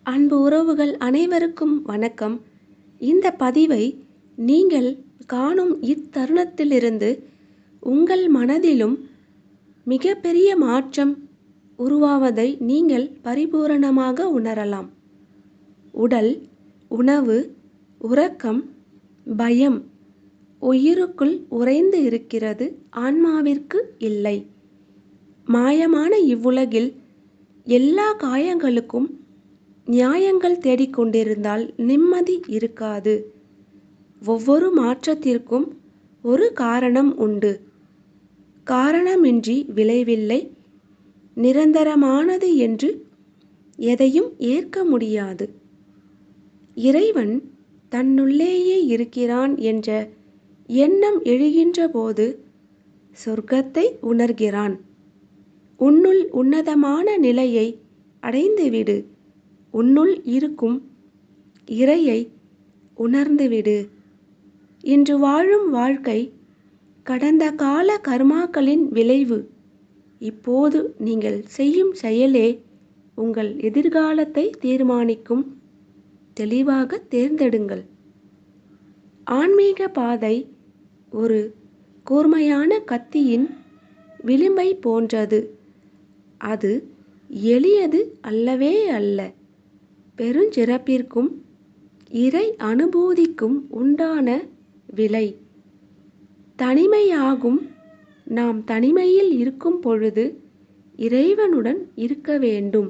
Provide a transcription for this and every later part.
அன்பு உறவுகள் அனைவருக்கும் வணக்கம். இந்த பதிவை நீங்கள் காணும் இத்தருணத்திலிருந்து உங்கள் மனதிலும் மிகப்பெரிய மாற்றம் உருவாவதை நீங்கள் பரிபூரணமாக உணரலாம். உடல், உணவு, உறக்கம், பயம் உயிருக்குள் உறைந்து இருக்கிறது, ஆன்மாவிற்கு இல்லை. மாயமான இவ்வுலகில் எல்லா காயங்களுக்கும் நியாயங்கள் தேடிக்கொண்டிருந்தால் நிம்மதி இருக்காது. ஒவ்வொரு மாற்றத்திற்கும் ஒரு காரணம் உண்டு. காரணமின்றி விளைவில்லை. நிரந்தரமானது என்று எதையும் ஏற்க முடியாது. இறைவன் தன்னுள்ளேயே இருக்கிறான் என்ற எண்ணம் எழுகின்ற போது சொர்க்கத்தை உணர்கிறான். உன்னுள் உன்னதமான நிலையை அடைந்துவிடு. உன்னுள் இருக்கும் இறையை உணர்ந்துவிடு. இன்று வாழும் வாழ்க்கை கடந்த கால கர்மாக்களின் விளைவு. இப்போது நீங்கள் செய்யும் செயலே உங்கள் எதிர்காலத்தை தீர்மானிக்கும். தெளிவாக தேர்ந்தெடுங்கள். ஆன்மீக பாதை ஒரு கூர்மையான கத்தியின் விளிம்பை போன்றது. அது எளியது அல்லவே அல்ல. பெருஞ்சிறப்பிற்கும் இறை அனுபூதிக்கும் உண்டான விலை. தனிமையாகும். நாம் தனிமையில் இருக்கும் பொழுது இறைவனுடன் இருக்க வேண்டும்.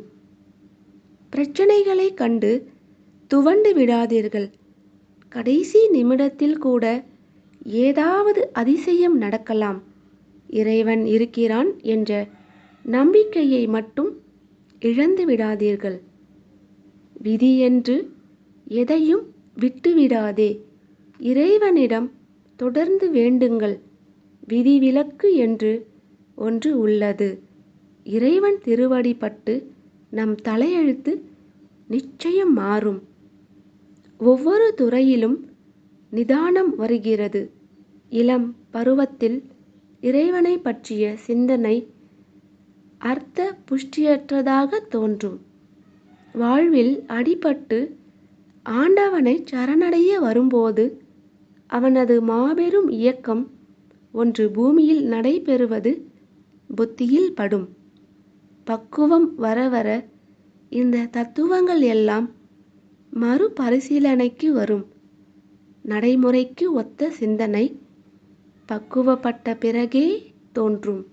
பிரச்சனைகளை கண்டு துவண்டு விடாதீர்கள். கடைசி நிமிடத்தில் கூட ஏதாவது அதிசயம் நடக்கலாம். இறைவன் இருக்கிறான் என்ற நம்பிக்கையை மட்டும் இழந்து விடாதீர்கள். விதி என்று எதையும் விட்டுவிடாதே. இறைவனிடம் தொடர்ந்து வேண்டுங்கள். விதிவிலக்கு என்று ஒன்று உள்ளது. இறைவன் திருவடி பட்டு நம் தலையெழுத்து நிச்சயம் மாறும். ஒவ்வொரு துறையிலும் நிதானம் வருகிறது. இளம் பருவத்தில் இறைவனை பற்றிய சிந்தனை அர்த்த புஷ்டியற்றதாக தோன்றும். வாழ்வில் அடிபட்டு ஆண்டவனை சரணடைய வரும்போது அவனது மாபெரும் இயக்கம் ஒன்று பூமியில் நடைபெறுவது புத்தியில் படும். பக்குவம் வர வர இந்த தத்துவங்கள் எல்லாம் மறுபரிசீலனைக்கு வரும். நடைமுறைக்கு ஒத்த சிந்தனை பக்குவப்பட்ட பிறகே தோன்றும்.